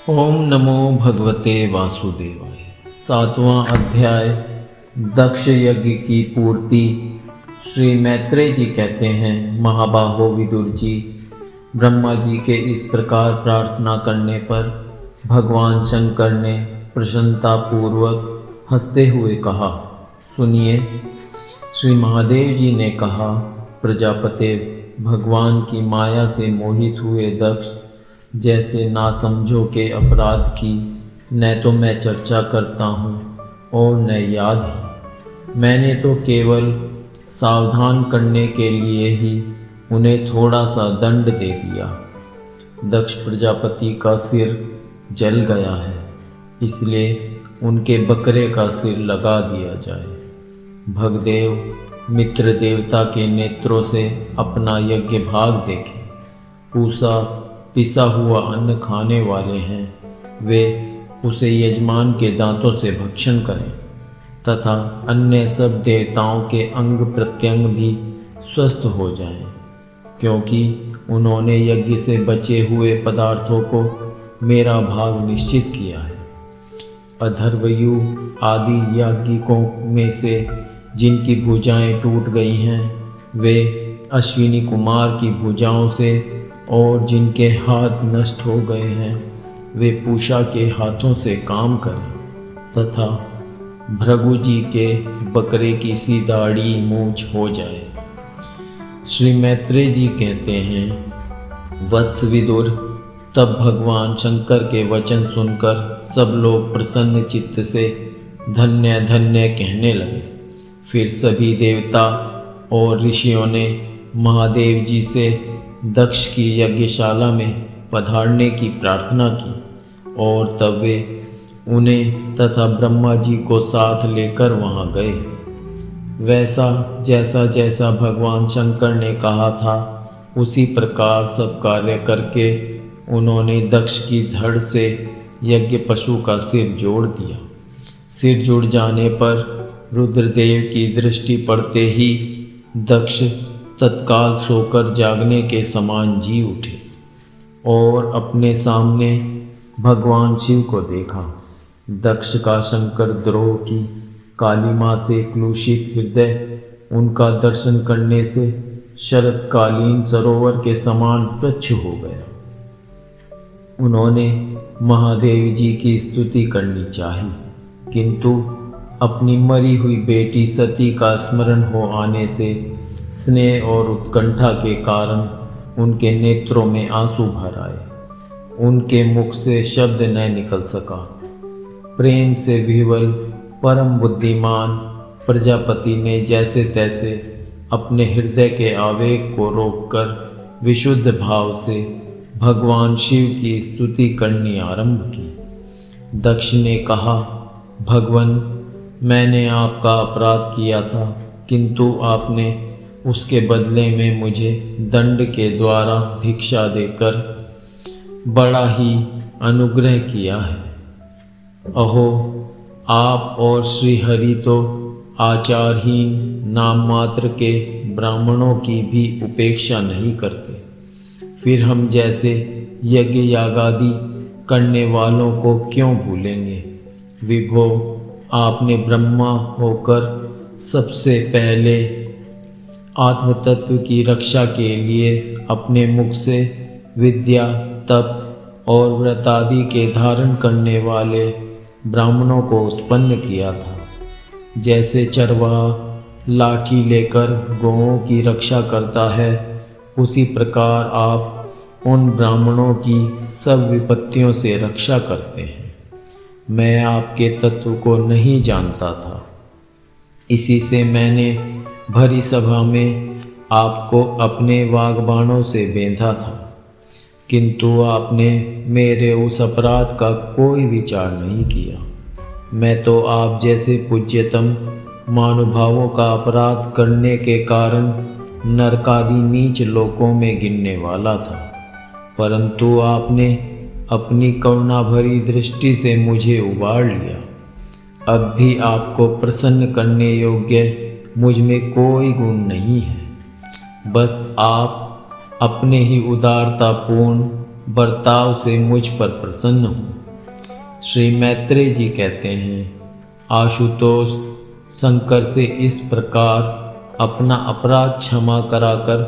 ओम नमो भगवते वासुदेवाय। 7वां अध्याय दक्ष यज्ञ की पूर्ति। श्री मैत्रेय जी कहते हैं, महाबाहो विदुर जी, ब्रह्मा जी के इस प्रकार प्रार्थना करने पर भगवान शंकर ने प्रसन्नतापूर्वक हंसते हुए कहा, सुनिए। श्री महादेव जी ने कहा, प्रजापते, भगवान की माया से मोहित हुए दक्ष जैसे नासमझों के अपराध की न तो मैं चर्चा करता हूँ और न याद ही। मैंने तो केवल सावधान करने के लिए ही उन्हें थोड़ा सा दंड दे दिया। दक्ष प्रजापति का सिर जल गया है, इसलिए उनके बकरे का सिर लगा दिया जाए। भगदेव मित्र देवता के नेत्रों से अपना यज्ञ भाग देखें। पूसा पिसा हुआ अन्न खाने वाले हैं, वे उसे यजमान के दांतों से भक्षण करें तथा अन्य सब देवताओं के अंग प्रत्यंग भी स्वस्थ हो जाएं, क्योंकि उन्होंने यज्ञ से बचे हुए पदार्थों को मेरा भाग निश्चित किया है। अधर्वयु आदि याज्ञिकों में से जिनकी भुजाएं टूट गई हैं, वे अश्विनी कुमार की भुजाओं से, और जिनके हाथ नष्ट हो गए हैं, वे पूषा के हाथों से काम करें तथा भृगु जी के बकरे की सी दाढ़ी मूंछ हो जाए। श्री मैत्रेय जी कहते हैं, वत्स विदुर, तब भगवान शंकर के वचन सुनकर सब लोग प्रसन्न चित्त से धन्य धन्य कहने लगे। फिर सभी देवता और ऋषियों ने महादेव जी से दक्ष की यज्ञशाला में पधारने की प्रार्थना की, और तब वे उन्हें तथा ब्रह्मा जी को साथ लेकर वहाँ गए। वैसा जैसा जैसा भगवान शंकर ने कहा था, उसी प्रकार सब कार्य करके उन्होंने दक्ष की धड़ से यज्ञ पशु का सिर जोड़ दिया। सिर जुड़ जाने पर रुद्रदेव की दृष्टि पड़ते ही दक्ष तत्काल सोकर जागने के समान जी उठे और अपने सामने भगवान शिव को देखा। दक्ष का शंकर द्रोह की कालिमा से क्लुषित हृदय उनका दर्शन करने से शरतकालीन सरोवर के समान स्वच्छ हो गया। उन्होंने महादेव जी की स्तुति करनी चाही, किंतु अपनी मरी हुई बेटी सती का स्मरण हो आने से स्नेह और उत्कंठा के कारण उनके नेत्रों में आंसू भर आए। उनके मुख से शब्द न निकल सका। प्रेम से विह्वल परम बुद्धिमान प्रजापति ने जैसे तैसे अपने हृदय के आवेग को रोककर विशुद्ध भाव से भगवान शिव की स्तुति करनी आरंभ की। दक्ष ने कहा, भगवन, मैंने आपका अपराध किया था, किंतु आपने उसके बदले में मुझे दंड के द्वारा भिक्षा देकर बड़ा ही अनुग्रह किया है। अहो, आप और श्री हरि तो आचारहीन नाम मात्र के ब्राह्मणों की भी उपेक्षा नहीं करते, फिर हम जैसे यज्ञ यागादि करने वालों को क्यों भूलेंगे। विभो, आपने ब्रह्मा होकर सबसे पहले आत्मतत्व की रक्षा के लिए अपने मुख से विद्या, तप और व्रतादि के धारण करने वाले ब्राह्मणों को उत्पन्न किया था। जैसे चरवाहा लाठी लेकर गौओं की रक्षा करता है, उसी प्रकार आप उन ब्राह्मणों की सब विपत्तियों से रक्षा करते हैं। मैं आपके तत्व को नहीं जानता था, इसी से मैंने भरी सभा में आपको अपने वाग्बाणों से बेंधा था, किंतु आपने मेरे उस अपराध का कोई विचार नहीं किया। मैं तो आप जैसे पूज्यतम महानुभावों का अपराध करने के कारण नरकादि नीच लोकों में गिनने वाला था, परंतु आपने अपनी करुणा भरी दृष्टि से मुझे उबार लिया। अब भी आपको प्रसन्न करने योग्य मुझ में कोई गुण नहीं है। बस आप अपने ही उदारतापूर्ण बर्ताव से मुझ पर प्रसन्न हूँ। श्री मैत्रेय जी कहते हैं, आशुतोष शंकर से इस प्रकार अपना अपराध क्षमा कराकर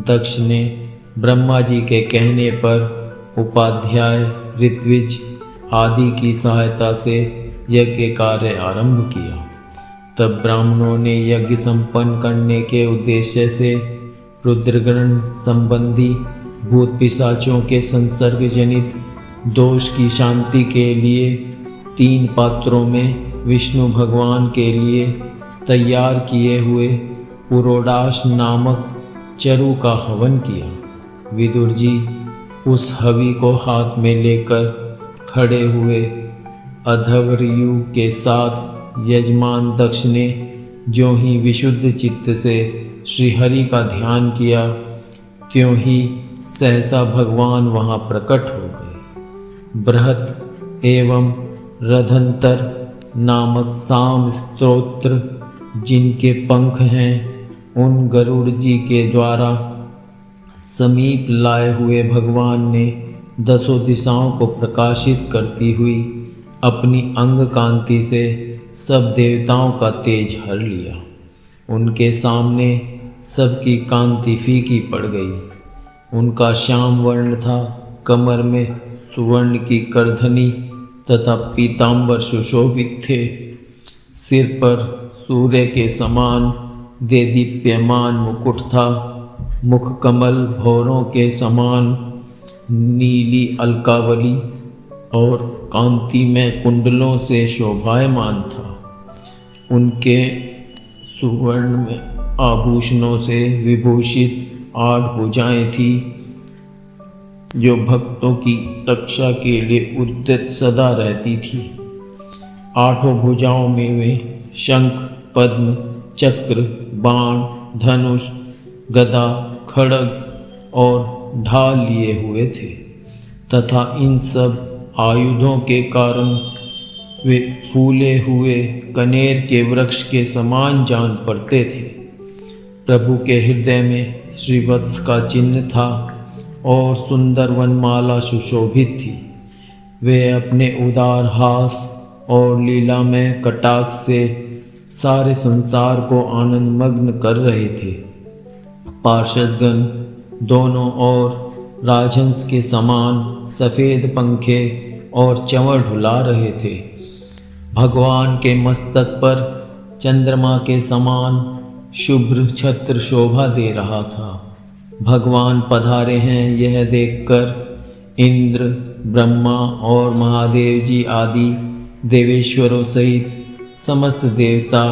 दक्ष ने ब्रह्मा जी के कहने पर उपाध्याय, ऋत्विज आदि की सहायता से यज्ञ कार्य आरंभ किया। तब ब्राह्मणों ने यज्ञ संपन्न करने के उद्देश्य से रुद्रगण संबंधी भूत पिशाचों के संसर्ग जनित दोष की शांति के लिए 3 पात्रों में विष्णु भगवान के लिए तैयार किए हुए पुरोडाश नामक चरु का हवन किया। विदुर जी उस हवि को हाथ में लेकर खड़े हुए। अधर्वयु के साथ यजमान दक्ष ने ज्यों ही विशुद्ध चित्त से श्रीहरि का ध्यान किया, त्यों ही सहसा भगवान वहाँ प्रकट हो गए। बृहत एवं रधंतर नामक साम स्तोत्र जिनके पंख हैं, उन गरुड़ जी के द्वारा समीप लाए हुए भगवान ने 10 दिशाओं को प्रकाशित करती हुई अपनी अंग कांति से सब देवताओं का तेज हर लिया। उनके सामने सबकी कांति फीकी पड़ गई। उनका श्याम वर्ण था, कमर में सुवर्ण की करधनी तथा पीतांबर सुशोभित थे। सिर पर सूर्य के समान देदीप्यमान मुकुट था। मुख कमल भौरों के समान नीली अलकावली और कांति में कुंडलों से शोभायमान था। उनके सुवर्ण में आभूषणों से विभूषित 8 भुजाएं थी, जो भक्तों की रक्षा के लिए उद्यत सदा रहती थी। 8 भुजाओं में वे शंख, पद्म, चक्र, बाण, धनुष, गदा, खड्ग और ढाल लिए हुए थे तथा इन सब आयुधों के कारण वे फूले हुए कनेर के वृक्ष के समान जान पड़ते थे। प्रभु के हृदय में श्रीवत्स का चिन्ह था और सुंदर वनमाला सुशोभित थी। वे अपने उदार हास और लीला में कटाक्ष से सारे संसार को आनंद मग्न कर रहे थे। पार्षदगण दोनों ओर राजहंस के समान सफ़ेद पंखे और चंवर ढुला रहे थे। भगवान के मस्तक पर चंद्रमा के समान शुभ्र छत्र शोभा दे रहा था। भगवान पधारे हैं यह देखकर इंद्र, ब्रह्मा और महादेव जी आदि देवेश्वरों सहित समस्त देवता,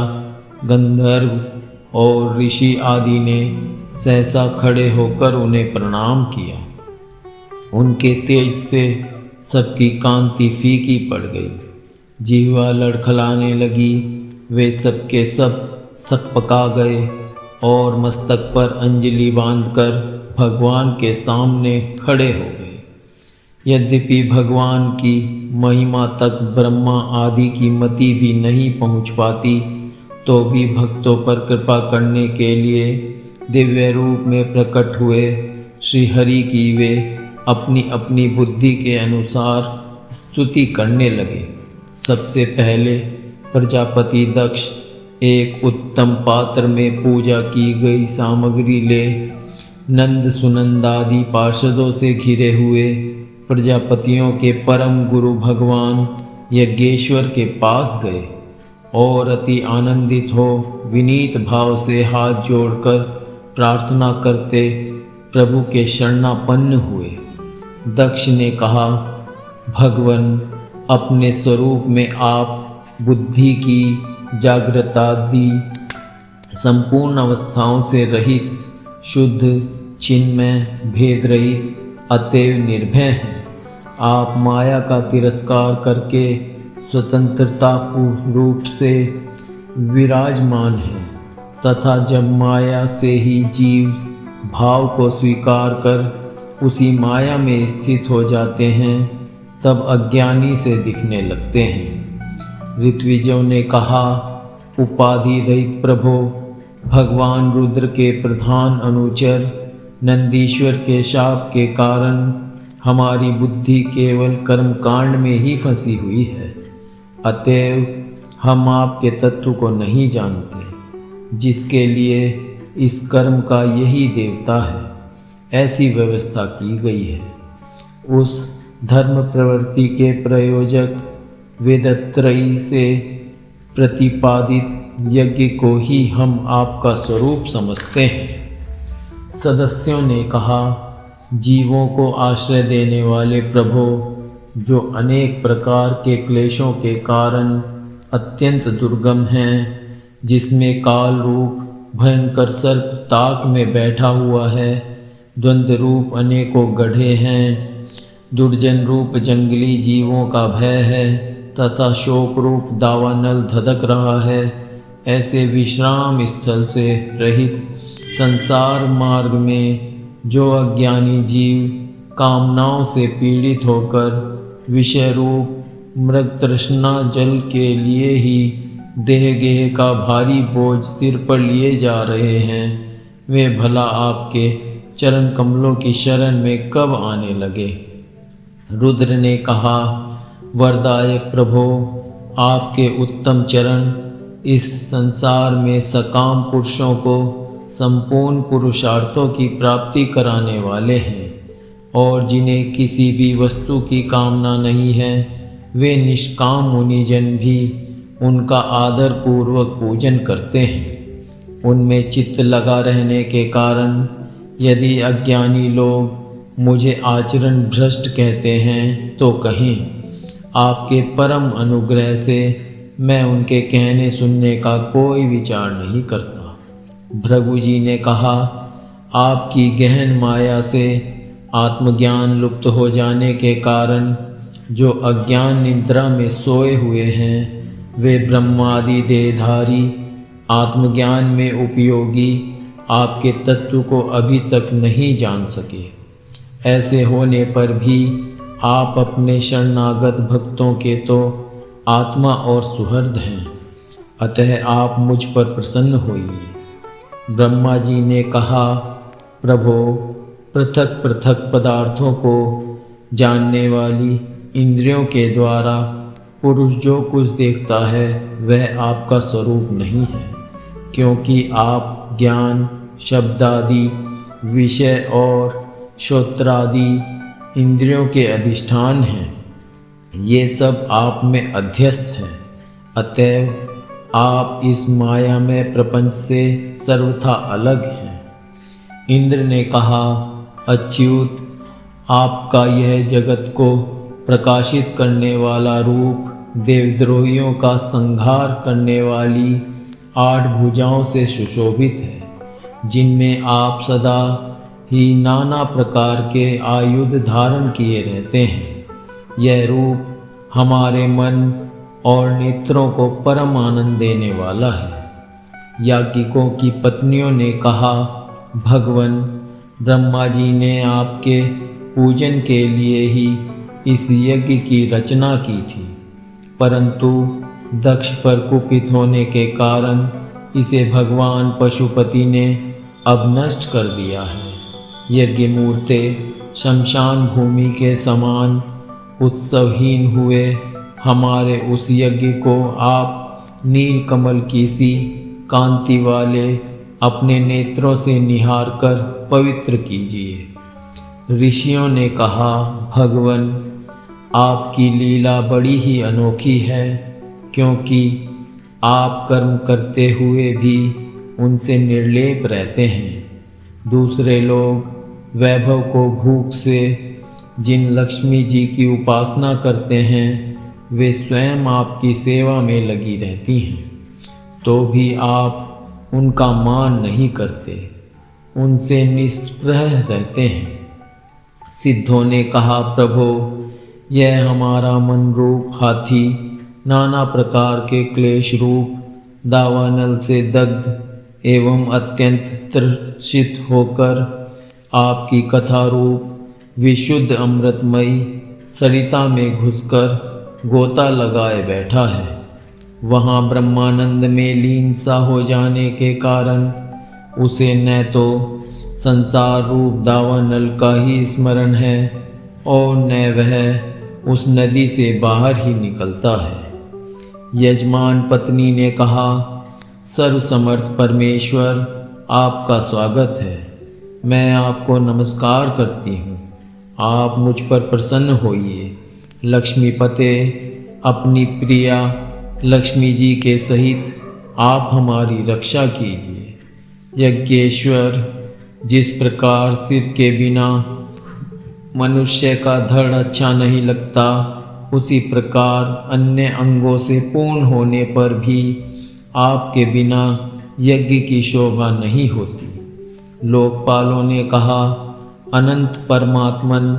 गंधर्व और ऋषि आदि ने सहसा खड़े होकर उन्हें प्रणाम किया। उनके तेज से सबकी कांति फीकी पड़ गई, जीवा लड़खड़ाने लगी। वे सबके सब सकपका गए और मस्तक पर अंजलि बांधकर भगवान के सामने खड़े हो गए। यद्यपि भगवान की महिमा तक ब्रह्मा आदि की मति भी नहीं पहुंच पाती, तो भी भक्तों पर कृपा करने के लिए दिव्य रूप में प्रकट हुए श्री हरि की वे अपनी अपनी बुद्धि के अनुसार स्तुति करने लगे। सबसे पहले प्रजापति दक्ष एक उत्तम पात्र में पूजा की गई सामग्री ले नंद सुनंदादि पार्षदों से घिरे हुए प्रजापतियों के परम गुरु भगवान यज्ञेश्वर के पास गए और अति आनंदित हो विनीत भाव से हाथ जोड़कर प्रार्थना करते प्रभु के शरणापन्न हुए। दक्ष ने कहा, भगवन, अपने स्वरूप में आप बुद्धि की जागृतादि संपूर्ण अवस्थाओं से रहित, शुद्ध, चिन्मय, भेद रहित, अतएव निर्भय हैं। आप माया का तिरस्कार करके स्वतंत्रता रूप से विराजमान हैं तथा जब माया से ही जीव भाव को स्वीकार कर उसी माया में स्थित हो जाते हैं, तब अज्ञानी से दिखने लगते हैं। ऋत्विजों ने कहा, उपाधि रहित प्रभो, भगवान रुद्र के प्रधान अनुचर नंदीश्वर के शाप के कारण हमारी बुद्धि केवल कर्मकांड में ही फंसी हुई है। अतएव हम आपके तत्व को नहीं जानते, जिसके लिए इस कर्म का यही देवता है, ऐसी व्यवस्था की गई है। उस धर्म प्रवृत्ति के प्रयोजक वेदत्रयी से प्रतिपादित यज्ञ को ही हम आपका स्वरूप समझते हैं। सदस्यों ने कहा, जीवों को आश्रय देने वाले प्रभो, जो अनेक प्रकार के क्लेशों के कारण अत्यंत दुर्गम हैं, जिसमें काल रूप भयंकर सर्प ताक में बैठा हुआ है, द्वंद्व रूप अनेकों गड्ढे हैं, दुर्जन रूप जंगली जीवों का भय है तथा शोक रूप दावानल धधक रहा है, ऐसे विश्राम स्थल से रहित संसार मार्ग में जो अज्ञानी जीव कामनाओं से पीड़ित होकर विषय रूप मृग तृष्णा जल के लिए ही देह गेह का भारी बोझ सिर पर लिए जा रहे हैं, वे भला आपके चरण कमलों की शरण में कब आने लगे। रुद्र ने कहा, वरदायक प्रभो, आपके उत्तम चरण इस संसार में सकाम पुरुषों को संपूर्ण पुरुषार्थों की प्राप्ति कराने वाले हैं, और जिन्हें किसी भी वस्तु की कामना नहीं है, वे निष्काम मुनिजन भी उनका आदर पूर्वक पूजन करते हैं। उनमें चित्त लगा रहने के कारण यदि अज्ञानी लोग मुझे आचरण भ्रष्ट कहते हैं तो कहें, आपके परम अनुग्रह से मैं उनके कहने सुनने का कोई विचार नहीं करता। भृगु जी ने कहा, आपकी गहन माया से आत्मज्ञान लुप्त हो जाने के कारण जो अज्ञान निद्रा में सोए हुए हैं, वे ब्रह्मादि देहधारी आत्मज्ञान में उपयोगी आपके तत्व को अभी तक नहीं जान सके। ऐसे होने पर भी आप अपने शरणागत भक्तों के तो आत्मा और सुहृद हैं, अतः आप मुझ पर प्रसन्न होइए। ब्रह्मा जी ने कहा, प्रभो, पृथक पृथक पदार्थों को जानने वाली इंद्रियों के द्वारा पुरुष जो कुछ देखता है वह आपका स्वरूप नहीं है, क्योंकि आप ज्ञान, शब्दादि, विषय और श्रोत्रादि इंद्रियों के अधिष्ठान हैं। ये सब आप में अध्यस्त हैं, अतएव आप इस मायामय प्रपंच से सर्वथा अलग हैं। इंद्र ने कहा, अच्युत, आपका यह जगत को प्रकाशित करने वाला रूप देवद्रोहियों का संहार करने वाली 8 भुजाओं से सुशोभित है, जिनमें आप सदा ही नाना प्रकार के आयुध धारण किए रहते हैं। यह रूप हमारे मन और नेत्रों को परम आनंद देने वाला है। याज्ञिकों की पत्नियों ने कहा, भगवन, ब्रह्मा जी ने आपके पूजन के लिए ही इस यज्ञ की रचना की थी, परंतु दक्ष पर कुपित होने के कारण इसे भगवान पशुपति ने अब नष्ट कर दिया है। यज्ञ मूर्ते शमशान भूमि के समान उत्सवहीन हुए हमारे उस यज्ञ को आप नील कमल की सी कांति वाले अपने नेत्रों से निहार कर पवित्र कीजिए। ऋषियों ने कहा, भगवन, आपकी लीला बड़ी ही अनोखी है, क्योंकि आप कर्म करते हुए भी उनसे निर्लेप रहते हैं। दूसरे लोग वैभव को भूख से जिन लक्ष्मी जी की उपासना करते हैं, वे स्वयं आपकी सेवा में लगी रहती हैं, तो भी आप उनका मान नहीं करते, उनसे निष्प्रह रहते हैं। सिद्धों ने कहा, प्रभो, यह हमारा मन रूप हाथी नाना प्रकार के क्लेश रूप दावानल से दग्ध एवं अत्यंत तृषित होकर आपकी कथा रूप विशुद्ध अमृतमयी सरिता में घुसकर गोता लगाए बैठा है। वहाँ ब्रह्मानंद में लीन सा हो जाने के कारण उसे न तो संसार रूप दावानल का ही स्मरण है और न वह उस नदी से बाहर ही निकलता है। यजमान पत्नी ने कहा, सर्वसमर्थ परमेश्वर, आपका स्वागत है। मैं आपको नमस्कार करती हूँ। आप मुझ पर प्रसन्न होइए। लक्ष्मीपते, अपनी प्रिया लक्ष्मी जी के सहित आप हमारी रक्षा कीजिए। यज्ञेश्वर, जिस प्रकार सिर के बिना मनुष्य का धड़ अच्छा नहीं लगता, उसी प्रकार अन्य अंगों से पूर्ण होने पर भी आपके बिना यज्ञ की शोभा नहीं होती। लोकपालों ने कहा, अनंत परमात्मन,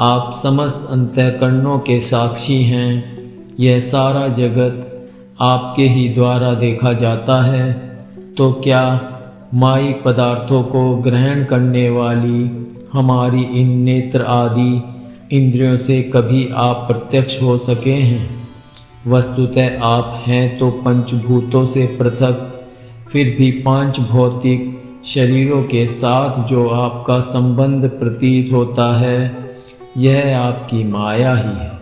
आप समस्त अंतःकरणों के साक्षी हैं। यह सारा जगत आपके ही द्वारा देखा जाता है, तो क्या मायिक पदार्थों को ग्रहण करने वाली हमारी इन नेत्र आदि इंद्रियों से कभी आप प्रत्यक्ष हो सके हैं? वस्तुतः आप हैं तो पंचभूतों से पृथक, फिर भी पांच भौतिक शरीरों के साथ जो आपका संबंध प्रतीत होता है, यह आपकी माया ही है।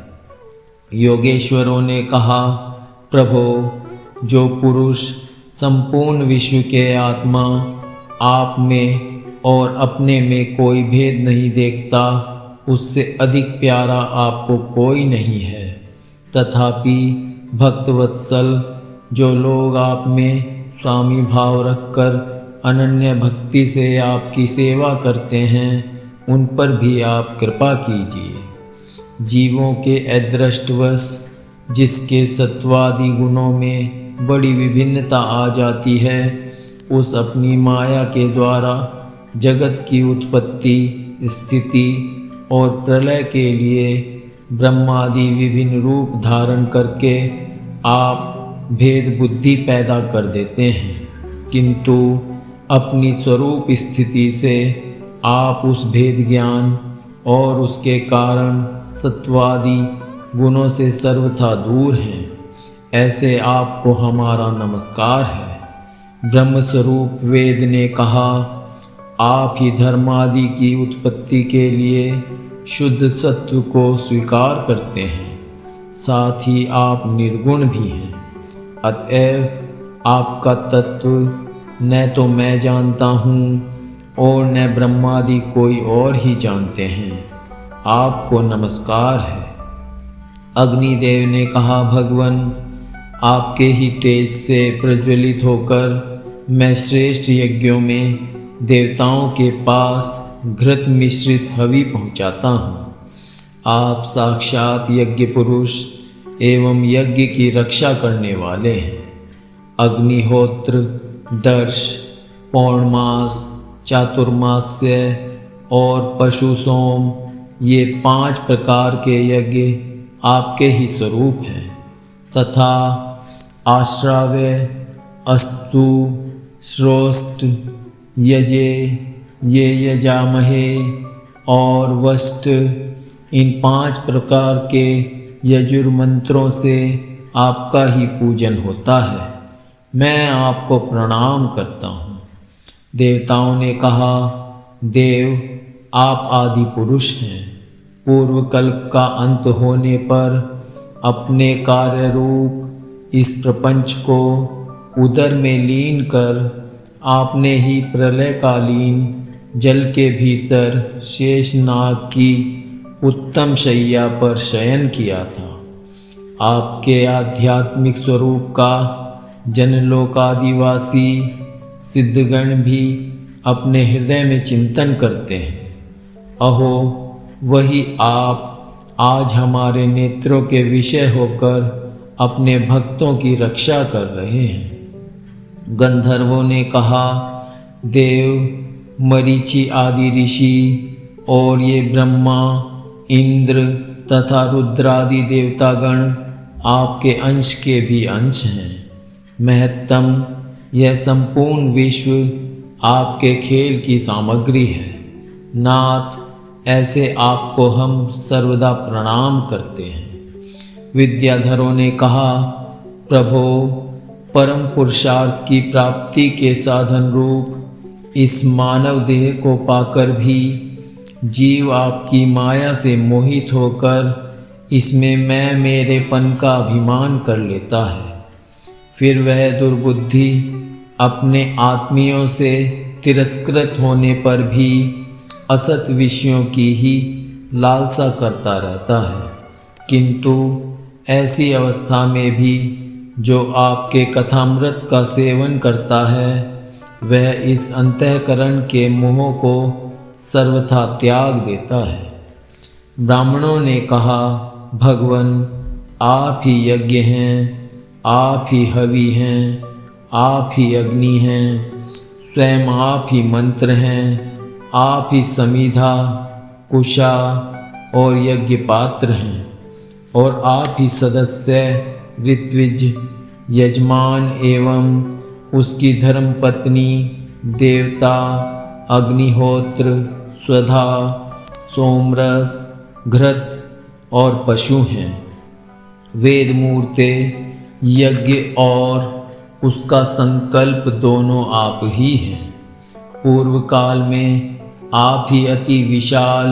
योगेश्वरों ने कहा, प्रभो, जो पुरुष संपूर्ण विश्व के आत्मा आप में और अपने में कोई भेद नहीं देखता, उससे अधिक प्यारा आपको कोई नहीं है। तथापि भक्तवत्सल, जो लोग आप में स्वामी भाव रखकर अनन्य भक्ति से आपकी सेवा करते हैं, उन पर भी आप कृपा कीजिए। जीवों के अदृष्टवश जिसके सत्वादि गुणों में बड़ी विभिन्नता आ जाती है, उस अपनी माया के द्वारा जगत की उत्पत्ति, स्थिति और प्रलय के लिए ब्रह्मादि विभिन्न रूप धारण करके आप भेद बुद्धि पैदा कर देते हैं, किंतु अपनी स्वरूप स्थिति से आप उस भेद ज्ञान और उसके कारण सत्वादि गुणों से सर्वथा दूर हैं। ऐसे आपको हमारा नमस्कार है। ब्रह्मस्वरूप वेद ने कहा, आप ही धर्मादि की उत्पत्ति के लिए शुद्ध सत्व को स्वीकार करते हैं, साथ ही आप निर्गुण भी हैं। अतएव आपका तत्व न तो मैं जानता हूँ और न ब्रह्मादि कोई और ही जानते हैं। आपको नमस्कार है। अग्निदेव ने कहा, भगवन, आपके ही तेज से प्रज्वलित होकर मैं श्रेष्ठ यज्ञों में देवताओं के पास घृत मिश्रित हवि पहुँचाता हूँ। आप साक्षात यज्ञ पुरुष एवं यज्ञ की रक्षा करने वाले हैं। अग्निहोत्र, दर्श, पौर्णमास, चातुर्मास्य और पशु सोम, ये 5 प्रकार के यज्ञ आपके ही स्वरूप हैं। तथा आश्राव्य, अस्तु, श्रोष्ठ, यजे, ये यजामहे और वष्ट, इन 5 प्रकार के यजुर्मंत्रों से आपका ही पूजन होता है। मैं आपको प्रणाम करता हूँ। देवताओं ने कहा, देव, आप आदि पुरुष हैं। पूर्व कल्प का अंत होने पर अपने कार्य रूप इस प्रपंच को उदर में लीन कर आपने ही प्रलयकालीन जल के भीतर शेषनाग की उत्तम शैया पर शयन किया था। आपके आध्यात्मिक स्वरूप का जनलोकादिवासी सिद्धगण भी अपने हृदय में चिंतन करते हैं। अहो, वही आप आज हमारे नेत्रों के विषय होकर अपने भक्तों की रक्षा कर रहे हैं। गंधर्वों ने कहा, देव, मरीचि आदि ऋषि और ये ब्रह्मा, इंद्र तथा रुद्रादि देवतागण आपके अंश के भी अंश हैं। महत्तम, यह संपूर्ण विश्व आपके खेल की सामग्री है। नाथ, ऐसे आपको हम सर्वदा प्रणाम करते हैं। विद्याधरों ने कहा, प्रभो, परम पुरुषार्थ की प्राप्ति के साधन रूप इस मानव देह को पाकर भी जीव आपकी माया से मोहित होकर इसमें मैं मेरेपन का अभिमान कर लेता है। फिर वह दुर्बुद्धि अपने आत्मियों से तिरस्कृत होने पर भी असत विषयों की ही लालसा करता रहता है। किंतु ऐसी अवस्था में भी जो आपके कथामृत का सेवन करता है वह इस अंतःकरण के मोह को सर्वथा त्याग देता है। ब्राह्मणों ने कहा, भगवन आप ही यज्ञ हैं, आप ही हवि हैं, आप ही अग्नि हैं, स्वयं आप ही मंत्र हैं, आप ही समिधा, कुशा और यज्ञ पात्र हैं, और आप ही सदस्य, ऋत्विज, यजमान एवं उसकी धर्मपत्नी, देवता, अग्निहोत्र, स्वधा, सोमरस, घृत और पशु हैं। वेद मूर्ते, यज्ञ और उसका संकल्प दोनों आप ही हैं। पूर्व काल में आप ही अति विशाल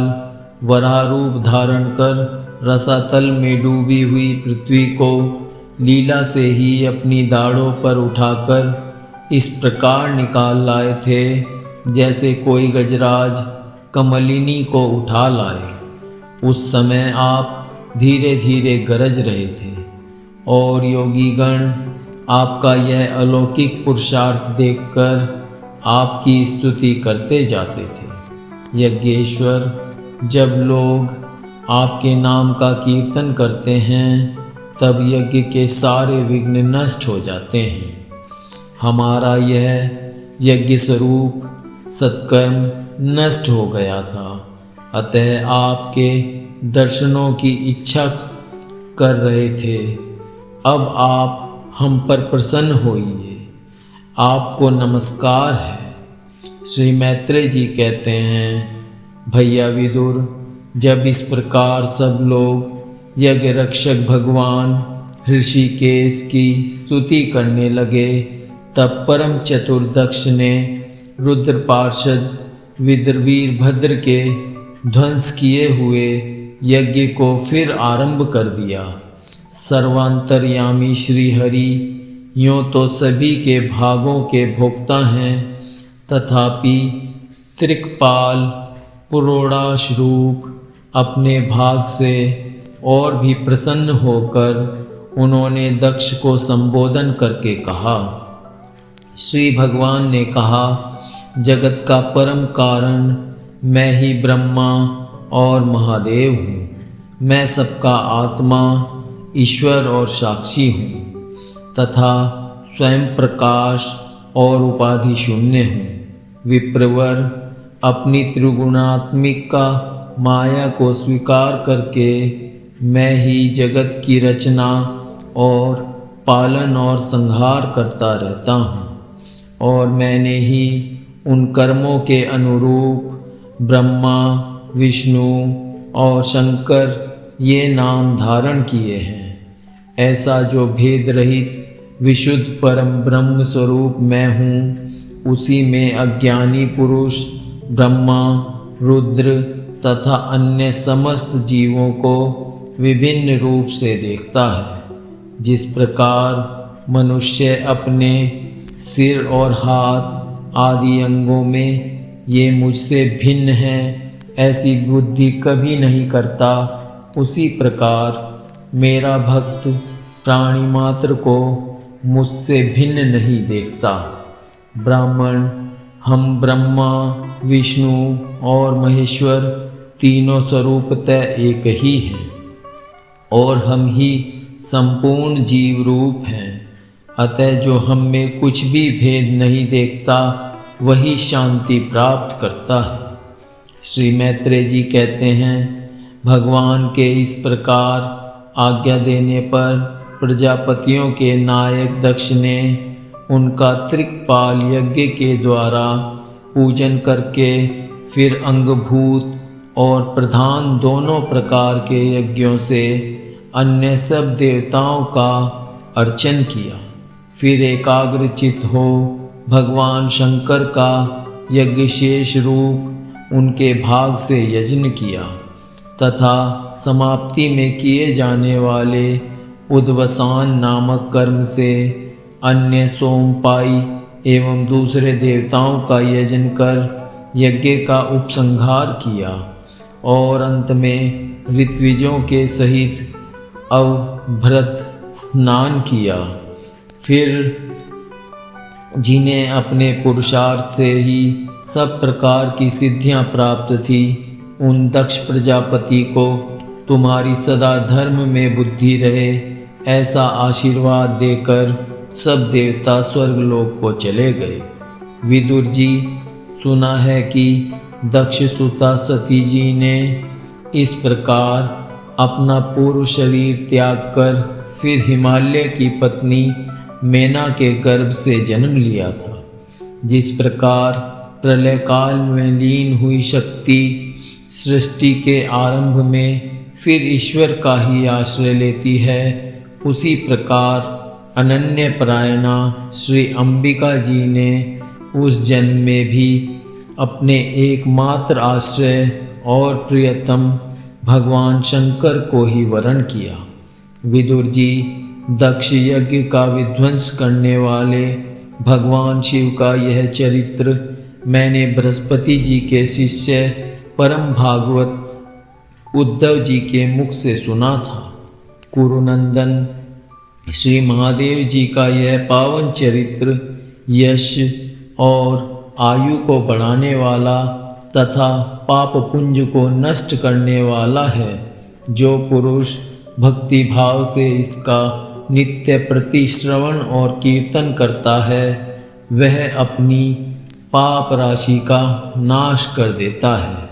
वराह रूप धारण कर रसातल में डूबी हुई पृथ्वी को लीला से ही अपनी दाढ़ों पर उठाकर इस प्रकार निकाल लाए थे जैसे कोई गजराज कमलिनी को उठा लाए। उस समय आप धीरे धीरे गरज रहे थे और योगीगण आपका यह अलौकिक पुरुषार्थ देखकर आपकी स्तुति करते जाते थे। यज्ञेश्वर, जब लोग आपके नाम का कीर्तन करते हैं तब यज्ञ के सारे विघ्न नष्ट हो जाते हैं। हमारा यह यज्ञ स्वरूप सत्कर्म नष्ट हो गया था, अतः आपके दर्शनों की इच्छा कर रहे थे। अब आप हम पर प्रसन्न होइए, आपको नमस्कार है। श्री मैत्रेय जी कहते हैं, भैया विदुर, जब इस प्रकार सब लोग यज्ञ रक्षक भगवान ऋषिकेश की स्तुति करने लगे तब परम चतुर दक्ष ने रुद्र पार्षद वीरभद्र के ध्वंस किए हुए यज्ञ को फिर आरंभ कर दिया। सर्वांतर्यामी श्री हरि यों तो सभी के भागों के भोक्ता हैं, तथापि त्रिकपाल पुरोडाश रूप अपने भाग से और भी प्रसन्न होकर उन्होंने दक्ष को संबोधन करके कहा। श्री भगवान ने कहा, जगत का परम कारण मैं ही ब्रह्मा और महादेव हूँ। मैं सबका आत्मा, ईश्वर और साक्षी हूँ तथा स्वयं प्रकाश और उपाधि शून्य हूँ। विप्रवर, अपनी त्रिगुणात्मिका माया को स्वीकार करके मैं ही जगत की रचना और पालन और संहार करता रहता हूँ, और मैंने ही उन कर्मों के अनुरूप ब्रह्मा, विष्णु और शंकर ये नाम धारण किए हैं। ऐसा जो भेद रहित विशुद्ध परम ब्रह्म स्वरूप मैं हूँ, उसी में अज्ञानी पुरुष ब्रह्मा, रुद्र तथा अन्य समस्त जीवों को विभिन्न रूप से देखता है। जिस प्रकार मनुष्य अपने सिर और हाथ आदि अंगों में ये मुझसे भिन्न हैं ऐसी बुद्धि कभी नहीं करता, उसी प्रकार मेरा भक्त प्राणी मात्र को मुझसे भिन्न नहीं देखता। ब्राह्मण, हम ब्रह्मा, विष्णु और महेश्वर तीनों स्वरूपतः एक ही हैं और हम ही संपूर्ण जीव रूप हैं। अतः जो हम में कुछ भी भेद नहीं देखता वही शांति प्राप्त करता है। श्री मैत्रेय जी कहते हैं, भगवान के इस प्रकार आज्ञा देने पर प्रजापतियों के नायक दक्ष ने उनका त्रिकपाल यज्ञ के द्वारा पूजन करके फिर अंगभूत और प्रधान दोनों प्रकार के यज्ञों से अन्य सब देवताओं का अर्चन किया। फिर एकाग्रचित हो भगवान शंकर का यज्ञ शेष रूप उनके भाग से यज्ञ किया तथा समाप्ति में किए जाने वाले उद्वसान नामक कर्म से अन्य सोमपाई एवं दूसरे देवताओं का यजन कर यज्ञ का उपसंहार किया और अंत में ऋत्विजों के सहित अवभृत स्नान किया। फिर जिन्हें अपने पुरुषार्थ से ही सब प्रकार की सिद्धियां प्राप्त थी, उन दक्ष प्रजापति को तुम्हारी सदा धर्म में बुद्धि रहे ऐसा आशीर्वाद देकर सब देवता स्वर्गलोक को चले गए। विदुर जी, सुना है कि दक्ष सुता सती जी ने इस प्रकार अपना पूर्व शरीर त्याग कर फिर हिमालय की पत्नी मैना के गर्भ से जन्म लिया था। जिस प्रकार प्रलय काल में लीन हुई शक्ति सृष्टि के आरंभ में फिर ईश्वर का ही आश्रय लेती है, उसी प्रकार अनन्य परायणा श्री अंबिका जी ने उस जन्म में भी अपने एकमात्र आश्रय और प्रियतम भगवान शंकर को ही वरण किया। विदुर जी, दक्ष यज्ञ का विध्वंस करने वाले भगवान शिव का यह चरित्र मैंने बृहस्पति जी के शिष्य परम भागवत उद्धव जी के मुख से सुना था। कुरुनंदन, श्री महादेव जी का यह पावन चरित्र यश और आयु को बढ़ाने वाला तथा पाप पुंज को नष्ट करने वाला है। जो पुरुष भक्ति भाव से इसका नित्य प्रतिश्रवण और कीर्तन करता है, वह अपनी पाप राशि का नाश कर देता है।